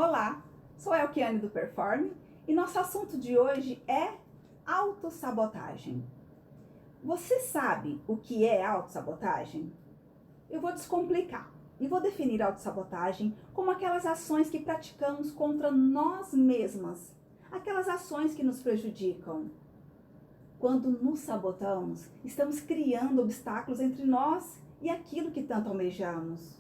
Olá, sou a Elkiane do Performe e nosso assunto de hoje é autossabotagem. Você sabe o que é autossabotagem? Eu vou descomplicar e vou definir autossabotagem como aquelas ações que praticamos contra nós mesmas, aquelas ações que nos prejudicam. Quando nos sabotamos, estamos criando obstáculos entre nós e aquilo que tanto almejamos.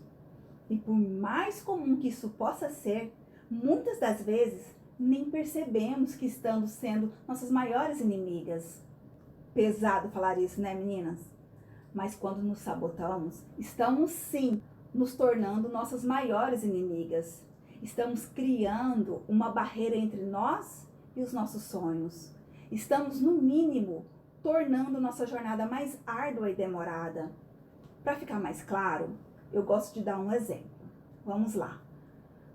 E por mais comum que isso possa ser, muitas das vezes nem percebemos que estamos sendo nossas maiores inimigas. Pesado falar isso, né, meninas? Mas quando nos sabotamos, estamos sim nos tornando nossas maiores inimigas. Estamos criando uma barreira entre nós e os nossos sonhos. Estamos, no mínimo, tornando nossa jornada mais árdua e demorada. Para ficar mais claro, eu gosto de dar um exemplo. Vamos lá.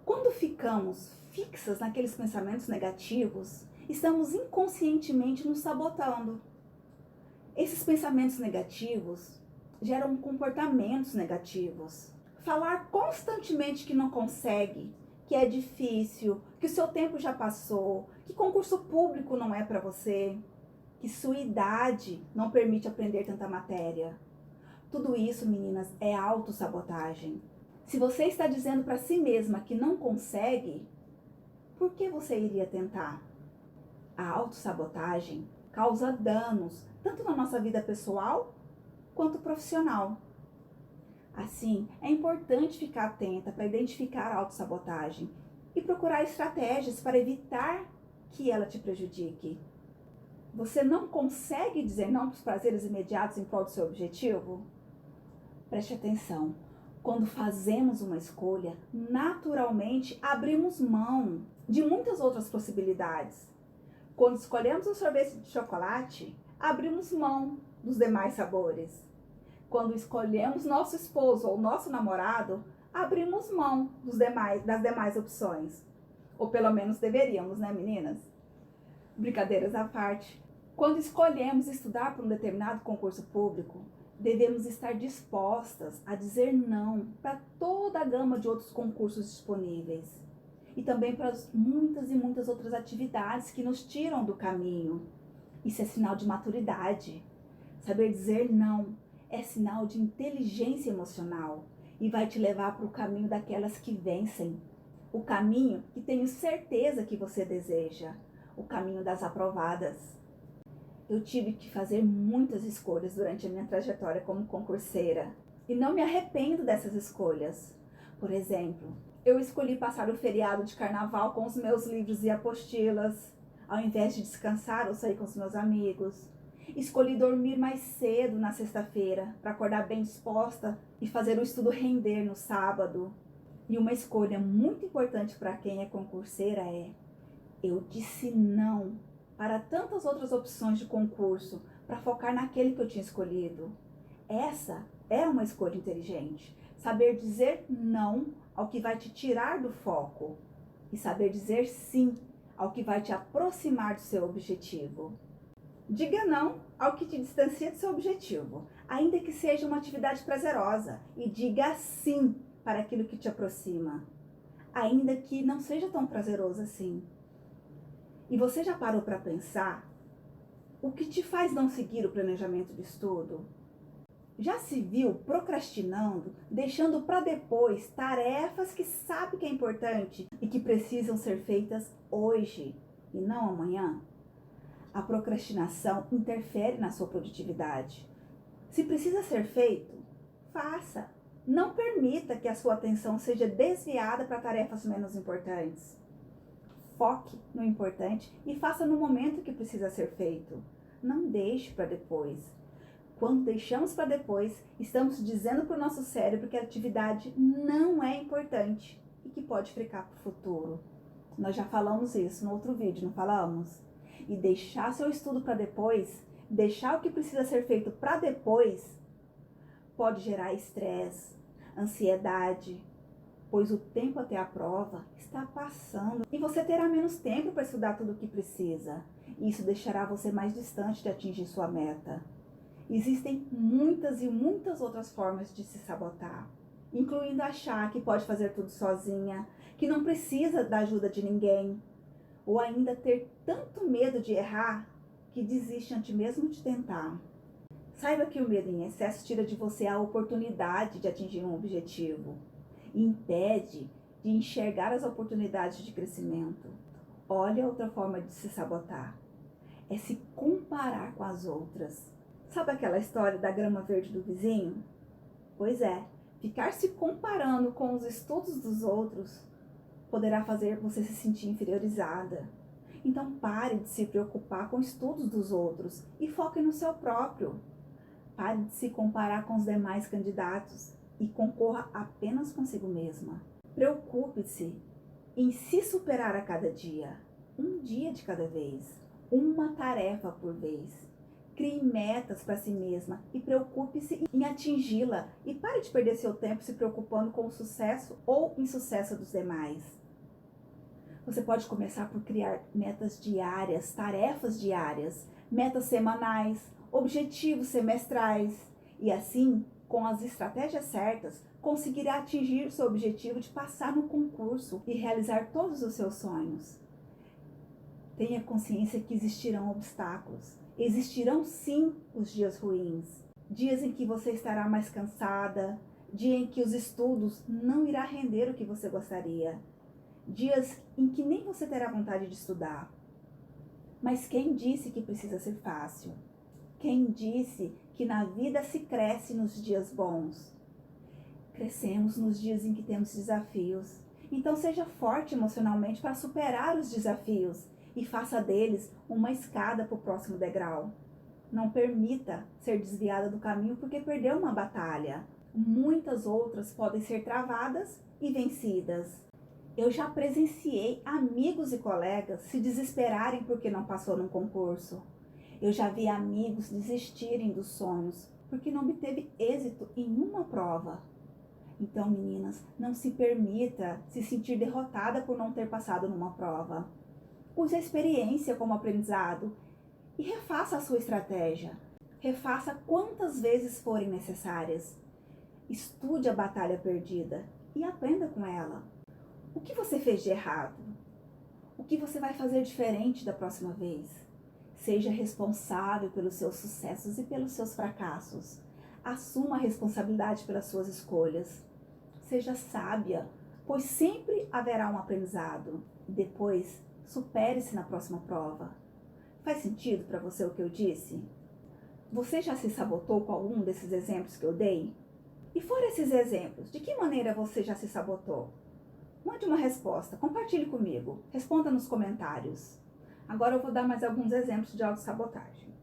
Quando ficamos fixas naqueles pensamentos negativos, estamos inconscientemente nos sabotando. Esses pensamentos negativos geram comportamentos negativos. Falar constantemente que não consegue, que é difícil, que o seu tempo já passou, que concurso público não é para você, que sua idade não permite aprender tanta matéria. Tudo isso, meninas, é autossabotagem. Se você está dizendo para si mesma que não consegue, por que você iria tentar? A autossabotagem causa danos, tanto na nossa vida pessoal quanto profissional. Assim, é importante ficar atenta para identificar a autossabotagem e procurar estratégias para evitar que ela te prejudique. Você não consegue dizer não para os prazeres imediatos em prol do seu objetivo? Preste atenção. Quando fazemos uma escolha, naturalmente abrimos mão de muitas outras possibilidades. Quando escolhemos um sorvete de chocolate, abrimos mão dos demais sabores. Quando escolhemos nosso esposo ou nosso namorado, abrimos mão das demais opções. Ou pelo menos deveríamos, né, meninas? Brincadeiras à parte. Quando escolhemos estudar para um determinado concurso público, devemos estar dispostas a dizer não para toda a gama de outros concursos disponíveis. E também para muitas e muitas outras atividades que nos tiram do caminho. Isso é sinal de maturidade. Saber dizer não é sinal de inteligência emocional e vai te levar para o caminho daquelas que vencem. O caminho que tenho certeza que você deseja. O caminho das aprovadas. Eu tive que fazer muitas escolhas durante a minha trajetória como concurseira. E não me arrependo dessas escolhas. Por exemplo, eu escolhi passar o feriado de carnaval com os meus livros e apostilas, ao invés de descansar ou sair com os meus amigos. Escolhi dormir mais cedo na sexta-feira, para acordar bem disposta e fazer o estudo render no sábado. E uma escolha muito importante para quem é concurseira é: eu disse não para tantas outras opções de concurso, para focar naquele que eu tinha escolhido. Essa é uma escolha inteligente. Saber dizer não ao que vai te tirar do foco e saber dizer sim ao que vai te aproximar do seu objetivo. Diga não ao que te distancia do seu objetivo, ainda que seja uma atividade prazerosa, e diga sim para aquilo que te aproxima, ainda que não seja tão prazeroso assim. E você já parou para pensar o que te faz não seguir o planejamento de estudo? Já se viu procrastinando, deixando para depois tarefas que sabe que é importante e que precisam ser feitas hoje e não amanhã? A procrastinação interfere na sua produtividade. Se precisa ser feito, faça. Não permita que a sua atenção seja desviada para tarefas menos importantes. Foque no importante e faça no momento que precisa ser feito. Não deixe para depois. Quando deixamos para depois, estamos dizendo para o nosso cérebro que a atividade não é importante e que pode ficar para o futuro. Nós já falamos isso no outro vídeo, não falamos? E deixar seu estudo para depois, deixar o que precisa ser feito para depois, pode gerar estresse, ansiedade, pois o tempo até a prova está passando e você terá menos tempo para estudar tudo o que precisa. Isso deixará você mais distante de atingir sua meta. Existem muitas e muitas outras formas de se sabotar, incluindo achar que pode fazer tudo sozinha, que não precisa da ajuda de ninguém, ou ainda ter tanto medo de errar que desiste antes mesmo de tentar. Saiba que o medo em excesso tira de você a oportunidade de atingir um objetivo e impede de enxergar as oportunidades de crescimento. Olha outra forma de se sabotar. É se comparar com as outras. Sabe aquela história da grama verde do vizinho? Pois é, ficar se comparando com os estudos dos outros poderá fazer você se sentir inferiorizada. Então pare de se preocupar com os estudos dos outros e foque no seu próprio. Pare de se comparar com os demais candidatos e concorra apenas consigo mesma. Preocupe-se em se superar a cada dia, um dia de cada vez, uma tarefa por vez. Crie metas para si mesma e preocupe-se em atingi-la e pare de perder seu tempo se preocupando com o sucesso ou insucesso dos demais. Você pode começar por criar metas diárias, tarefas diárias, metas semanais, objetivos semestrais e assim, com as estratégias certas, conseguirá atingir seu objetivo de passar no concurso e realizar todos os seus sonhos. Tenha consciência que existirão obstáculos. Existirão sim os dias ruins, dias em que você estará mais cansada, dia em que os estudos não irá render o que você gostaria, dias em que nem você terá vontade de estudar. Mas quem disse que precisa ser fácil? Quem disse que na vida se cresce nos dias bons? Crescemos nos dias em que temos desafios. Então seja forte emocionalmente para superar os desafios e faça deles uma escada para o próximo degrau. Não permita ser desviada do caminho porque perdeu uma batalha. Muitas outras podem ser travadas e vencidas. Eu já presenciei amigos e colegas se desesperarem porque não passou num concurso. Eu já vi amigos desistirem dos sonhos porque não obteve êxito em uma prova. Então, meninas, não se permita se sentir derrotada por não ter passado numa prova. Use a experiência como aprendizado e refaça a sua estratégia. Refaça quantas vezes forem necessárias. Estude a batalha perdida e aprenda com ela. O que você fez de errado? O que você vai fazer diferente da próxima vez? Seja responsável pelos seus sucessos e pelos seus fracassos. Assuma a responsabilidade pelas suas escolhas. Seja sábia, pois sempre haverá um aprendizado. Depois, supere-se na próxima prova. Faz sentido para você o que eu disse? Você já se sabotou com algum desses exemplos que eu dei? E fora esses exemplos, de que maneira você já se sabotou? Mande uma resposta, compartilhe comigo, responda nos comentários. Agora eu vou dar mais alguns exemplos de autossabotagem.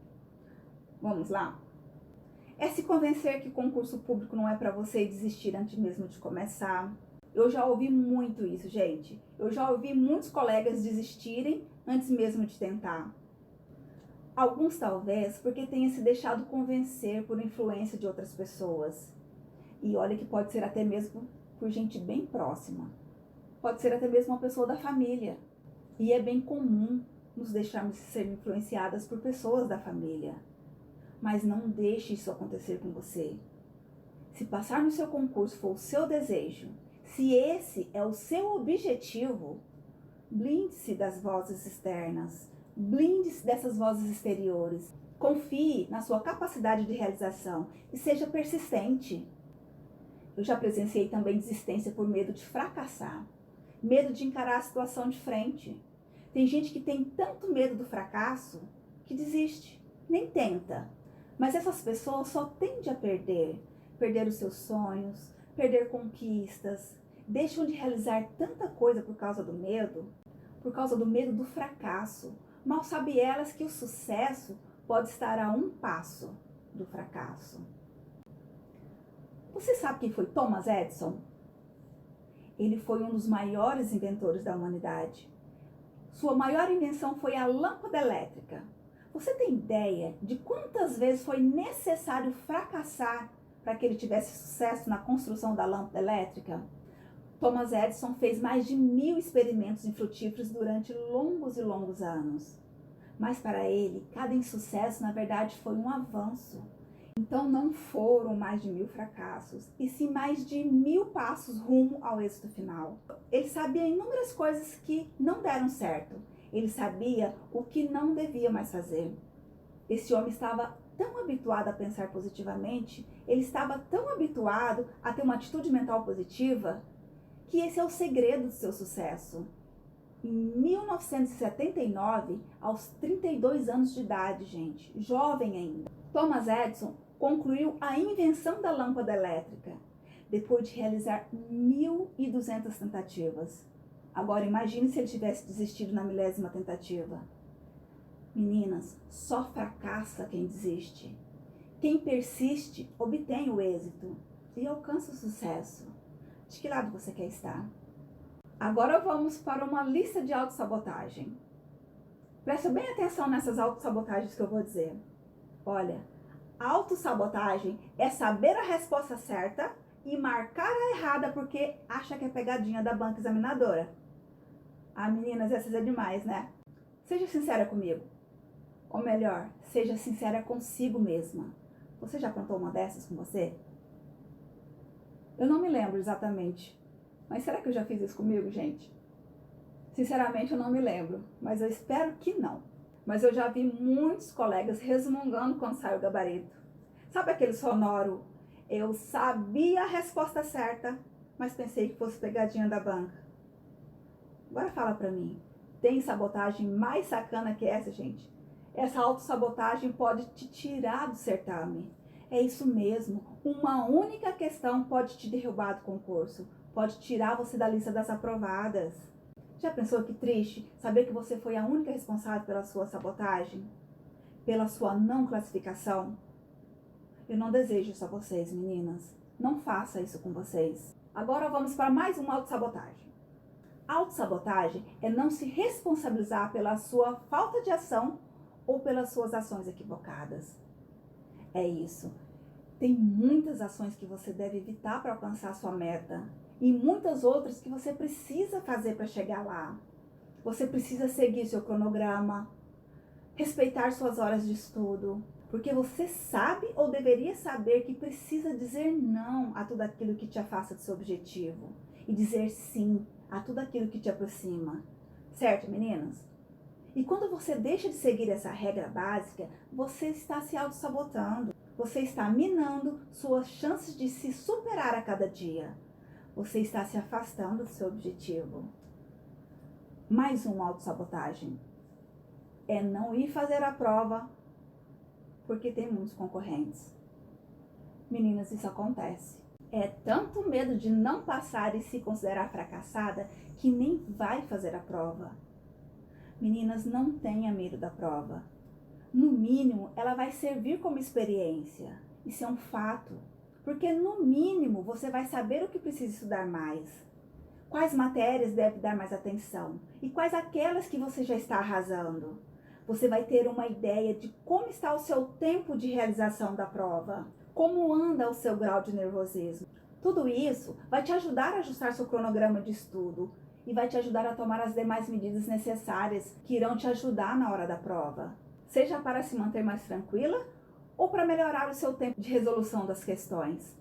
Vamos lá? É se convencer que concurso público não é para você e desistir antes mesmo de começar. Eu já ouvi muito isso, gente. Eu já ouvi muitos colegas desistirem antes mesmo de tentar. Alguns talvez porque tenha se deixado convencer por influência de outras pessoas. E olha que pode ser até mesmo por gente bem próxima. Pode ser até mesmo uma pessoa da família. E é bem comum nos deixarmos ser influenciadas por pessoas da família. Mas não deixe isso acontecer com você. Se passar no seu concurso for o seu desejo, se esse é o seu objetivo, blinde-se das vozes externas, blinde-se dessas vozes exteriores. Confie na sua capacidade de realização e seja persistente. Eu já presenciei também desistência por medo de fracassar, medo de encarar a situação de frente. Tem gente que tem tanto medo do fracasso que desiste, nem tenta. Mas essas pessoas só tendem a perder os seus sonhos, perder conquistas, deixam de realizar tanta coisa por causa do medo do fracasso. Mal sabem elas que o sucesso pode estar a um passo do fracasso. Você sabe quem foi Thomas Edison? Ele foi um dos maiores inventores da humanidade. Sua maior invenção foi a lâmpada elétrica. Você tem ideia de quantas vezes foi necessário fracassar para que ele tivesse sucesso na construção da lâmpada elétrica? Thomas Edison fez mais de 1000 experimentos infrutíferos durante longos e longos anos. Mas para ele, cada insucesso, na verdade, foi um avanço. Então não foram mais de 1000 fracassos, e sim mais de 1000 passos rumo ao êxito final. Ele sabia inúmeras coisas que não deram certo. Ele sabia o que não devia mais fazer. Esse homem estava tão habituado a pensar positivamente, ele estava tão habituado a ter uma atitude mental positiva, que esse é o segredo do seu sucesso. Em 1979, aos 32 anos de idade, gente, jovem ainda, Thomas Edison concluiu a invenção da lâmpada elétrica, depois de realizar 1.200 tentativas. Agora imagine se ele tivesse desistido na 1000ª tentativa. Meninas, só fracassa quem desiste. Quem persiste obtém o êxito e alcança o sucesso. De que lado você quer estar? Agora vamos para uma lista de autossabotagem. Presta bem atenção nessas autossabotagens que eu vou dizer. Olha, autossabotagem é saber a resposta certa e marcar a errada porque acha que é pegadinha da banca examinadora. Ah, meninas, essas é demais, né? Seja sincera comigo. Ou melhor, seja sincera consigo mesma. Você já aprontou uma dessas com você? Eu não me lembro exatamente. Mas será que eu já fiz isso comigo, gente? Sinceramente, eu não me lembro. Mas eu espero que não. Mas eu já vi muitos colegas resmungando quando sai o gabarito. Sabe aquele sonoro? Eu sabia a resposta certa, mas pensei que fosse pegadinha da banca. Agora fala pra mim. Tem sabotagem mais sacana que essa, gente? Essa autossabotagem pode te tirar do certame. É isso mesmo. Uma única questão pode te derrubar do concurso. Pode tirar você da lista das aprovadas. Já pensou que triste saber que você foi a única responsável pela sua sabotagem? Pela sua não classificação? Eu não desejo isso a vocês, meninas. Não faça isso com vocês. Agora vamos para mais uma autossabotagem. Autossabotagem é não se responsabilizar pela sua falta de ação ou pelas suas ações equivocadas. É isso. Tem muitas ações que você deve evitar para alcançar a sua meta e muitas outras que você precisa fazer para chegar lá. Você precisa seguir seu cronograma, respeitar suas horas de estudo, porque você sabe ou deveria saber que precisa dizer não a tudo aquilo que te afasta do seu objetivo e dizer sim a tudo aquilo que te aproxima. Certo, meninas? E quando você deixa de seguir essa regra básica, você está se auto-sabotando. Você está minando suas chances de se superar a cada dia. Você está se afastando do seu objetivo. Mais uma autossabotagem é não ir fazer a prova porque tem muitos concorrentes. Meninas, isso acontece. É tanto medo de não passar e se considerar fracassada que nem vai fazer a prova. Meninas, não tenha medo da prova. No mínimo, ela vai servir como experiência. Isso é um fato. Porque no mínimo, você vai saber o que precisa estudar mais. Quais matérias deve dar mais atenção. E quais aquelas que você já está arrasando. Você vai ter uma ideia de como está o seu tempo de realização da prova. Como anda o seu grau de nervosismo. Tudo isso vai te ajudar a ajustar seu cronograma de estudo. E vai te ajudar a tomar as demais medidas necessárias que irão te ajudar na hora da prova. Seja para se manter mais tranquila ou para melhorar o seu tempo de resolução das questões.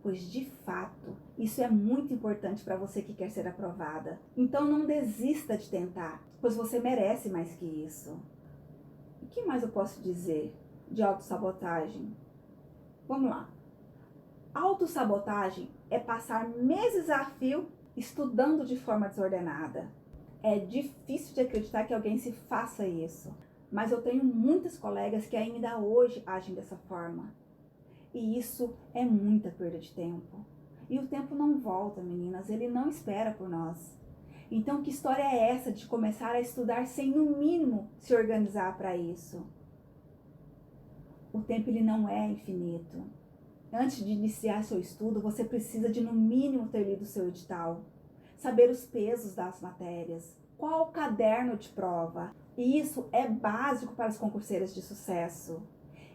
Pois, de fato, isso é muito importante para você que quer ser aprovada. Então, não desista de tentar, pois você merece mais que isso. O que mais eu posso dizer de autossabotagem? Vamos lá. Autossabotagem é passar meses a fio estudando de forma desordenada. É difícil de acreditar que alguém se faça isso. Mas eu tenho muitas colegas que ainda hoje agem dessa forma. E isso é muita perda de tempo. E o tempo não volta, meninas, ele não espera por nós. Então, que história é essa de começar a estudar sem, no mínimo, se organizar para isso? O tempo ele não é infinito. Antes de iniciar seu estudo, você precisa de, no mínimo, ter lido seu edital. Saber os pesos das matérias. Qual o caderno de prova? E isso é básico para as concurseiras de sucesso.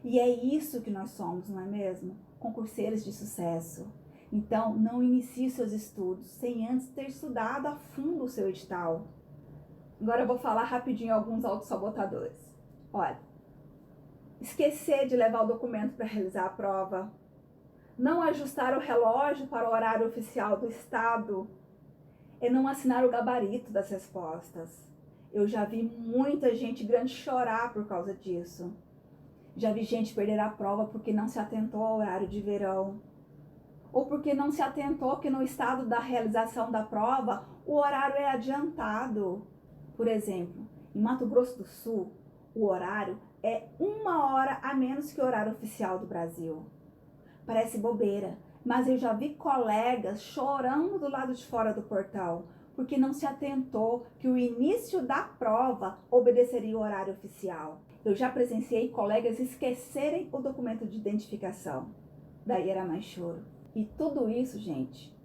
E é isso que nós somos, não é mesmo? Concurseiras de sucesso. Então, não inicie seus estudos sem antes ter estudado a fundo o seu edital. Agora eu vou falar rapidinho alguns autossabotadores. Olha, esquecer de levar o documento para realizar a prova, não ajustar o relógio para o horário oficial do estado, é não assinar o gabarito das respostas. Eu já vi muita gente grande chorar por causa disso. Já vi gente perder a prova porque não se atentou ao horário de verão. Ou porque não se atentou que no estado da realização da prova, o horário é adiantado. Por exemplo, em Mato Grosso do Sul, o horário é 1 hora a menos que o horário oficial do Brasil. Parece bobeira, mas eu já vi colegas chorando do lado de fora do portão, porque não se atentou que o início da prova obedeceria o horário oficial. Eu já presenciei colegas esquecerem o documento de identificação. Daí era mais choro. E tudo isso, gente,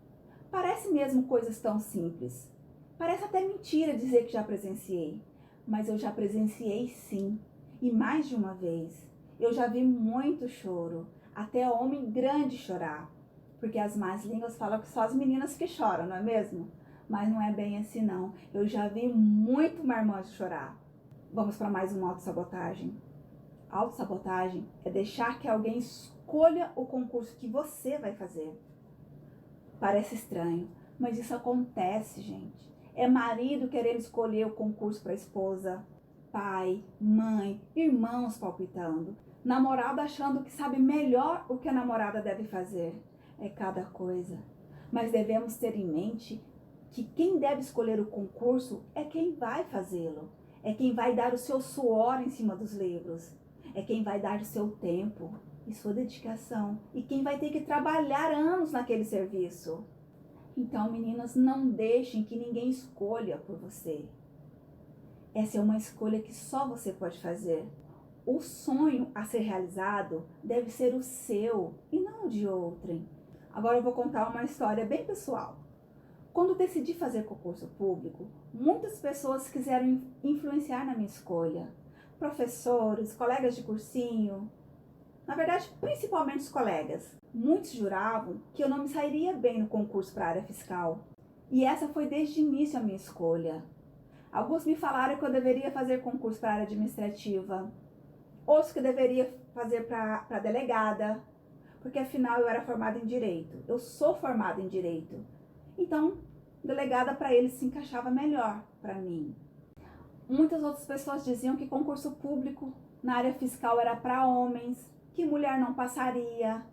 parece mesmo coisas tão simples. Parece até mentira dizer que já presenciei, mas eu já presenciei sim, e mais de uma vez. Eu já vi muito choro, até homem grande chorar, porque as más línguas falam que só as meninas que choram, não é mesmo? Mas não é bem assim não. Eu já vi muito marmanjo chorar. Vamos para mais uma autossabotagem. Autossabotagem é deixar que alguém escolha o concurso que você vai fazer. Parece estranho, mas isso acontece, gente. É marido querendo escolher o concurso para a esposa, pai, mãe, irmãos palpitando, namorado achando que sabe melhor o que a namorada deve fazer. É cada coisa. Mas devemos ter em mente que quem deve escolher o concurso é quem vai fazê-lo. É quem vai dar o seu suor em cima dos livros. É quem vai dar o seu tempo e sua dedicação. E quem vai ter que trabalhar anos naquele serviço. Então, meninas, não deixem que ninguém escolha por você. Essa é uma escolha que só você pode fazer. O sonho a ser realizado deve ser o seu e não o de outrem. Agora eu vou contar uma história bem pessoal. Quando decidi fazer concurso público, muitas pessoas quiseram influenciar na minha escolha. Professores, colegas de cursinho, na verdade, principalmente os colegas. Muitos juravam que eu não me sairia bem no concurso para a área fiscal. E essa foi desde o início a minha escolha. Alguns me falaram que eu deveria fazer concurso para a área administrativa. Outros que eu deveria fazer para delegada. Porque afinal eu era formada em Direito. Eu sou formada em Direito. Então, delegada para eles se encaixava melhor para mim. Muitas outras pessoas diziam que concurso público na área fiscal era para homens, que mulher não passaria.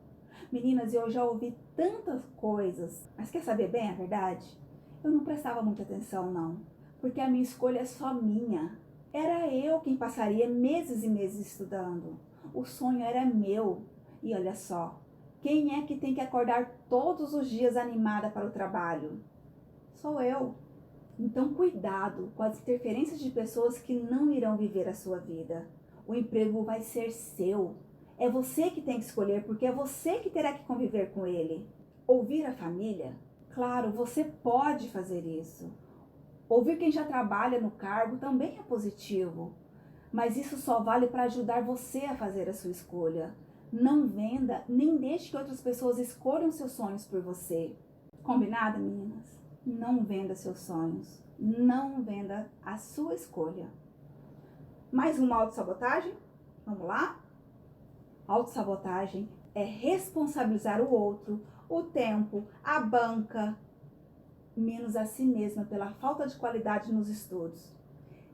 Meninas, eu já ouvi tantas coisas, mas quer saber bem a verdade? Eu não prestava muita atenção não, porque a minha escolha é só minha. Era eu quem passaria meses e meses estudando. O sonho era meu. E olha só, quem é que tem que acordar todos os dias animada para o trabalho? Sou eu. Então, cuidado com as interferências de pessoas que não irão viver a sua vida. O emprego vai ser seu. É você que tem que escolher, porque é você que terá que conviver com ele. Ouvir a família? Claro, você pode fazer isso. Ouvir quem já trabalha no cargo também é positivo. Mas isso só vale para ajudar você a fazer a sua escolha. Não venda, nem deixe que outras pessoas escolham seus sonhos por você. Combinado, meninas? Não venda seus sonhos. Não venda a sua escolha. Mais uma autossabotagem? Vamos lá? Autossabotagem é responsabilizar o outro, o tempo, a banca, menos a si mesma pela falta de qualidade nos estudos.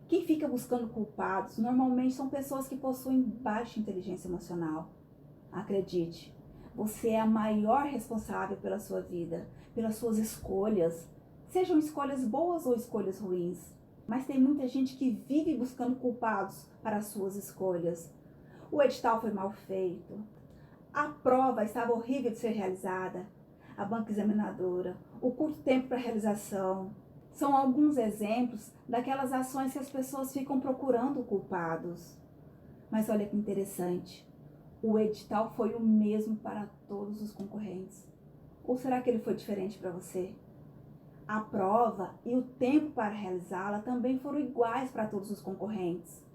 Quem fica buscando culpados normalmente são pessoas que possuem baixa inteligência emocional. Acredite, você é a maior responsável pela sua vida, pelas suas escolhas, sejam escolhas boas ou escolhas ruins. Mas tem muita gente que vive buscando culpados para as suas escolhas. O edital foi mal feito, a prova estava horrível de ser realizada, a banca examinadora, o curto tempo para a realização. São alguns exemplos daquelas ações que as pessoas ficam procurando culpados. Mas olha que interessante, o edital foi o mesmo para todos os concorrentes. Ou será que ele foi diferente para você? A prova e o tempo para realizá-la também foram iguais para todos os concorrentes.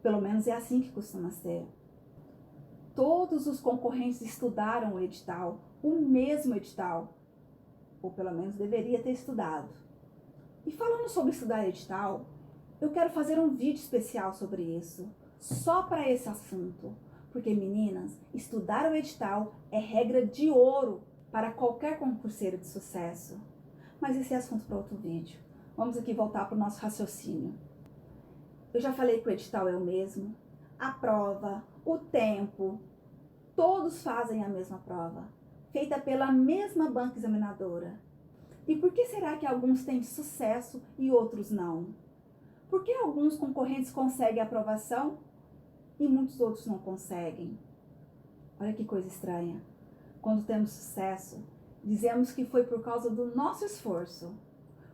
Pelo menos é assim que costuma ser. Todos os concorrentes estudaram o edital, o mesmo edital. Ou pelo menos deveria ter estudado. E falando sobre estudar edital, eu quero fazer um vídeo especial sobre isso. só para esse assunto. Porque, meninas, estudar o edital é regra de ouro para qualquer concurseiro de sucesso. Mas esse é assunto para outro vídeo. Vamos aqui voltar para o nosso raciocínio. Eu já falei que o edital é o mesmo, a prova, o tempo, todos fazem a mesma prova, feita pela mesma banca examinadora. E por que será que alguns têm sucesso e outros não? Por que alguns concorrentes conseguem a aprovação e muitos outros não conseguem? Olha que coisa estranha. Quando temos sucesso, dizemos que foi por causa do nosso esforço,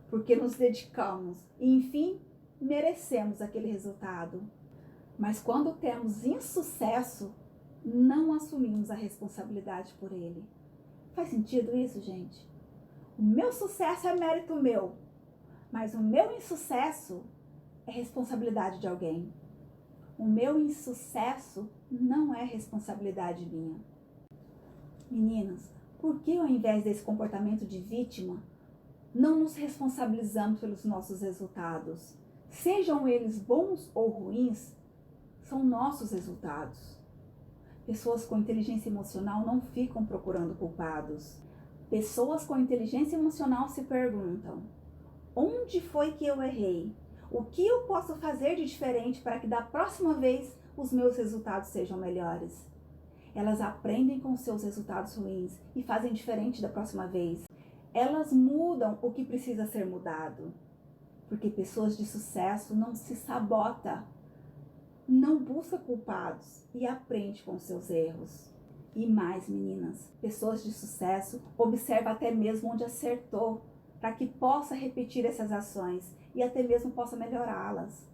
porque nos dedicamos e, enfim, merecemos aquele resultado. Mas quando temos insucesso, não assumimos a responsabilidade por ele. Faz sentido isso, gente? O meu sucesso é mérito meu, mas o meu insucesso é responsabilidade de alguém. O meu insucesso não é responsabilidade minha. Meninas, por que ao invés desse comportamento de vítima, não nos responsabilizamos pelos nossos resultados? Sejam eles bons ou ruins, são nossos resultados. Pessoas com inteligência emocional não ficam procurando culpados. Pessoas com inteligência emocional se perguntam: onde foi que eu errei? O que eu posso fazer de diferente para que da próxima vez os meus resultados sejam melhores? Elas aprendem com seus resultados ruins e fazem diferente da próxima vez. Elas mudam o que precisa ser mudado. Porque pessoas de sucesso não se sabotam, não busca culpados e aprende com seus erros. E mais, meninas, pessoas de sucesso observam até mesmo onde acertou, para que possa repetir essas ações e até mesmo possa melhorá-las.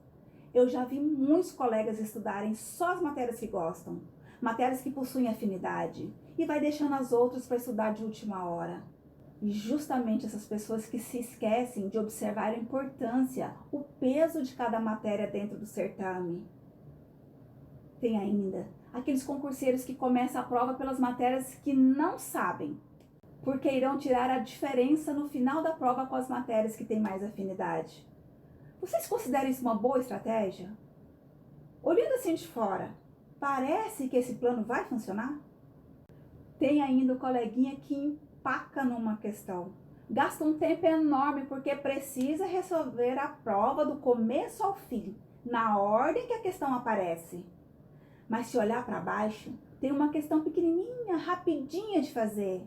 Eu já vi muitos colegas estudarem só as matérias que gostam, matérias que possuem afinidade, e vai deixando as outras para estudar de última hora. E justamente essas pessoas que se esquecem de observar a importância, o peso de cada matéria dentro do certame. Tem ainda aqueles concurseiros que começam a prova pelas matérias que não sabem, porque irão tirar a diferença no final da prova com as matérias que têm mais afinidade. Vocês consideram isso uma boa estratégia? Olhando assim de fora, parece que esse plano vai funcionar? Tem ainda o coleguinha que empaca numa questão. Gasta um tempo enorme porque precisa resolver a prova do começo ao fim, na ordem que a questão aparece. Mas se olhar para baixo, tem uma questão pequenininha, rapidinha de fazer.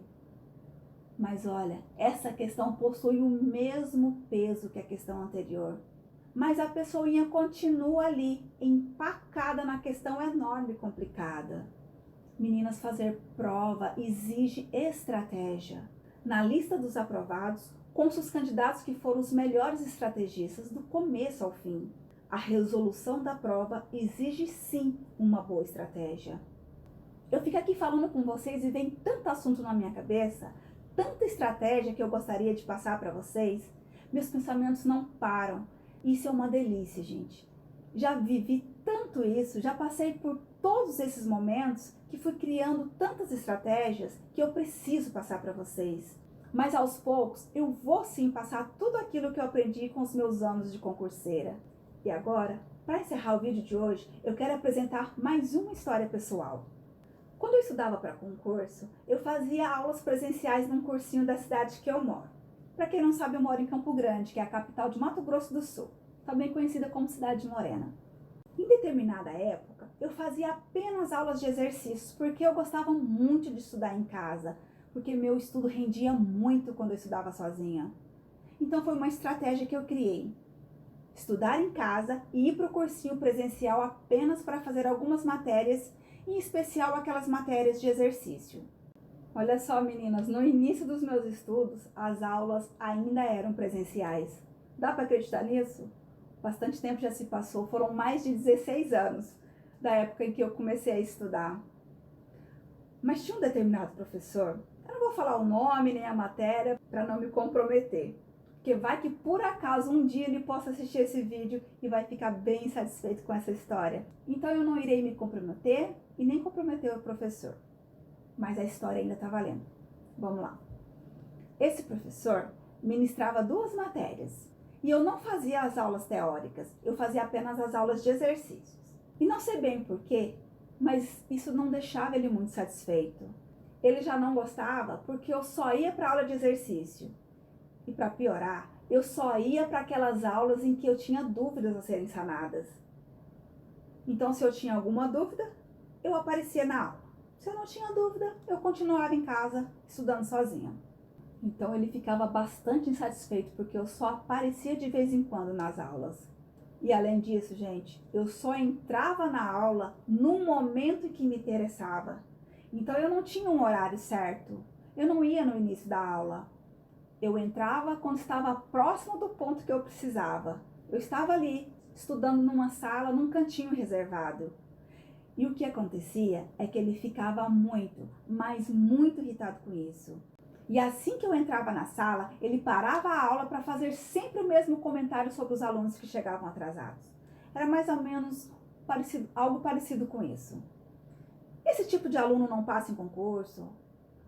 Mas olha, essa questão possui o mesmo peso que a questão anterior. Mas a pessoinha continua ali, empacada na questão enorme e complicada. Meninas, fazer prova exige estratégia. Na lista dos aprovados, constam os candidatos que foram os melhores estrategistas do começo ao fim. A resolução da prova exige sim uma boa estratégia. Eu fico aqui falando com vocês e vem tanto assunto na minha cabeça, tanta estratégia que eu gostaria de passar para vocês. Meus pensamentos não param. Isso é uma delícia, gente. Já vivi tanto isso, já passei por todos esses momentos que fui criando tantas estratégias que eu preciso passar para vocês. Mas aos poucos eu vou sim passar tudo aquilo que eu aprendi com os meus anos de concurseira. E agora, para encerrar o vídeo de hoje, eu quero apresentar mais uma história pessoal. Quando eu estudava para concurso, eu fazia aulas presenciais num cursinho da cidade que eu moro. Para quem não sabe, eu moro em Campo Grande, que é a capital de Mato Grosso do Sul, também conhecida como Cidade Morena. Em determinada época, eu fazia apenas aulas de exercícios, porque eu gostava muito de estudar em casa, porque meu estudo rendia muito quando eu estudava sozinha. Então foi uma estratégia que eu criei. Estudar em casa e ir para o cursinho presencial apenas para fazer algumas matérias, em especial aquelas matérias de exercício. Olha só, meninas, no início dos meus estudos, as aulas ainda eram presenciais. Dá para acreditar nisso? Bastante tempo já se passou, foram mais de 16 anos da época em que eu comecei a estudar. Mas tinha um determinado professor, eu não vou falar o nome nem a matéria para não me comprometer, porque vai que por acaso um dia ele possa assistir esse vídeo e vai ficar bem satisfeito com essa história. Então eu não irei me comprometer e nem comprometer o professor. Mas a história ainda está valendo. Vamos lá. Esse professor ministrava 2 matérias e eu não fazia as aulas teóricas, eu fazia apenas as aulas de exercícios. E não sei bem por quê, mas isso não deixava ele muito satisfeito. Ele já não gostava porque eu só ia para aula de exercício. E para piorar, eu só ia para aquelas aulas em que eu tinha dúvidas a serem sanadas. Então, se eu tinha alguma dúvida, eu aparecia na aula. Se eu não tinha dúvida, eu continuava em casa estudando sozinha. Então, ele ficava bastante insatisfeito porque eu só aparecia de vez em quando nas aulas. E além disso, gente, eu só entrava na aula no momento em que me interessava. Então, eu não tinha um horário certo. Eu não ia no início da aula. Eu entrava quando estava próximo do ponto que eu precisava. Eu estava ali, estudando numa sala, num cantinho reservado. E o que acontecia é que ele ficava muito, mas muito irritado com isso. E assim que eu entrava na sala, ele parava a aula para fazer sempre o mesmo comentário sobre os alunos que chegavam atrasados. Era mais ou menos algo parecido com isso. Esse tipo de aluno não passa em concurso.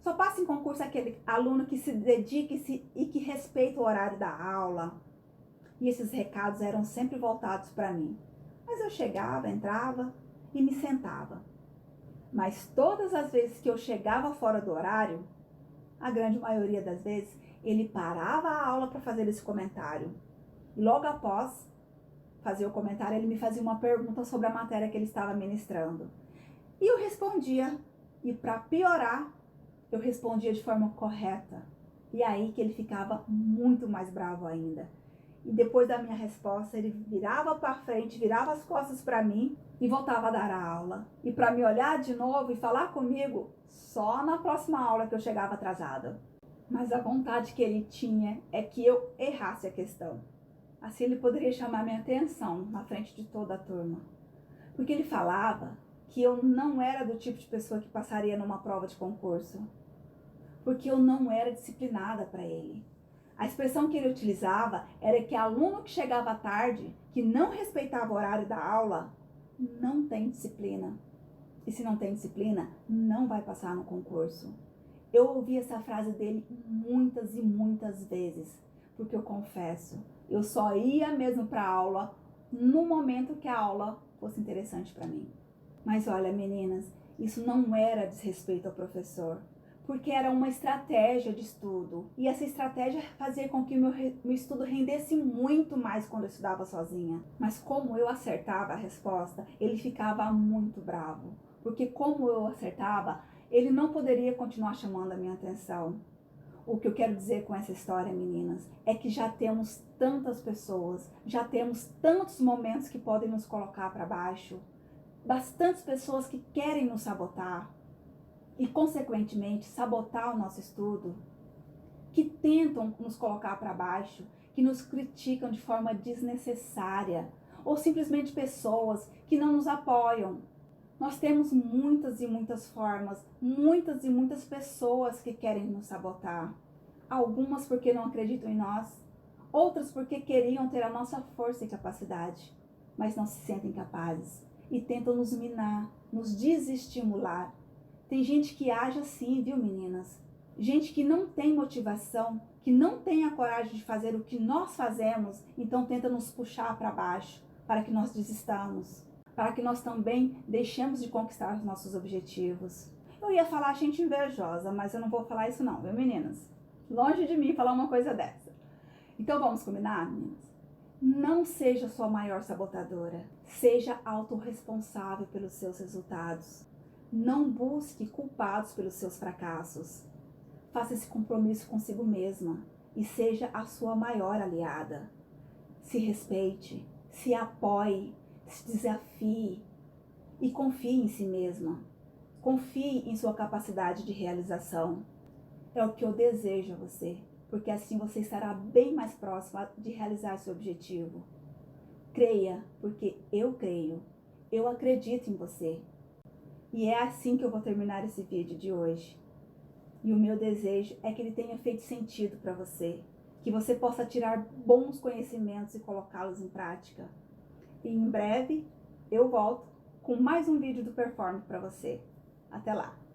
Só passa em concurso aquele aluno que se dedica e que respeita o horário da aula. E esses recados eram sempre voltados para mim. Mas eu chegava, entrava e me sentava. Mas todas as vezes que eu chegava fora do horário, a grande maioria das vezes, ele parava a aula para fazer esse comentário. E logo após fazer o comentário, ele me fazia uma pergunta sobre a matéria que ele estava ministrando. E eu respondia. E para piorar, eu respondia de forma correta. E aí que ele ficava muito mais bravo ainda. E depois da minha resposta, ele virava para frente, virava as costas para mim e voltava a dar a aula. E para me olhar de novo e falar comigo só na próxima aula que eu chegava atrasada. Mas a vontade que ele tinha é que eu errasse a questão. Assim ele poderia chamar minha atenção na frente de toda a turma. Porque ele falava que eu não era do tipo de pessoa que passaria numa prova de concurso. Porque eu não era disciplinada para ele. A expressão que ele utilizava era que aluno que chegava tarde, que não respeitava o horário da aula, não tem disciplina. E se não tem disciplina, não vai passar no concurso. Eu ouvi essa frase dele muitas e muitas vezes, porque eu confesso, eu só ia mesmo para a aula no momento que a aula fosse interessante para mim. Mas olha, meninas, isso não era desrespeito ao professor, porque era uma estratégia de estudo. E essa estratégia fazia com que o meu estudo rendesse muito mais quando eu estudava sozinha. Mas como eu acertava a resposta, ele ficava muito bravo. Porque como eu acertava, ele não poderia continuar chamando a minha atenção. O que eu quero dizer com essa história, meninas, é que já temos tantas pessoas, já temos tantos momentos que podem nos colocar para baixo, bastantes pessoas que querem nos sabotar e, consequentemente, sabotar o nosso estudo, que tentam nos colocar para baixo, que nos criticam de forma desnecessária, ou simplesmente pessoas que não nos apoiam. Nós temos muitas e muitas formas, muitas e muitas pessoas que querem nos sabotar. Algumas porque não acreditam em nós, outras porque queriam ter a nossa força e capacidade, mas não se sentem capazes e tentam nos minar, nos desestimular. Tem gente que age assim, viu, meninas? Gente que não tem motivação, que não tem a coragem de fazer o que nós fazemos, então tenta nos puxar para baixo, para que nós desistamos, para que nós também deixemos de conquistar os nossos objetivos. Eu ia falar gente invejosa, mas eu não vou falar isso não, viu, meninas? Longe de mim falar uma coisa dessa. Então vamos combinar, meninas? Não seja sua maior sabotadora. Seja autorresponsável pelos seus resultados. Não busque culpados pelos seus fracassos. Faça esse compromisso consigo mesma e seja a sua maior aliada. Se respeite, se apoie, se desafie e confie em si mesma. Confie em sua capacidade de realização. É o que eu desejo a você, porque assim você estará bem mais próxima de realizar seu objetivo. Creia, porque eu creio. Eu acredito em você. E é assim que eu vou terminar esse vídeo de hoje. E o meu desejo é que ele tenha feito sentido para você, que você possa tirar bons conhecimentos e colocá-los em prática. E em breve eu volto com mais um vídeo do Performe para você. Até lá!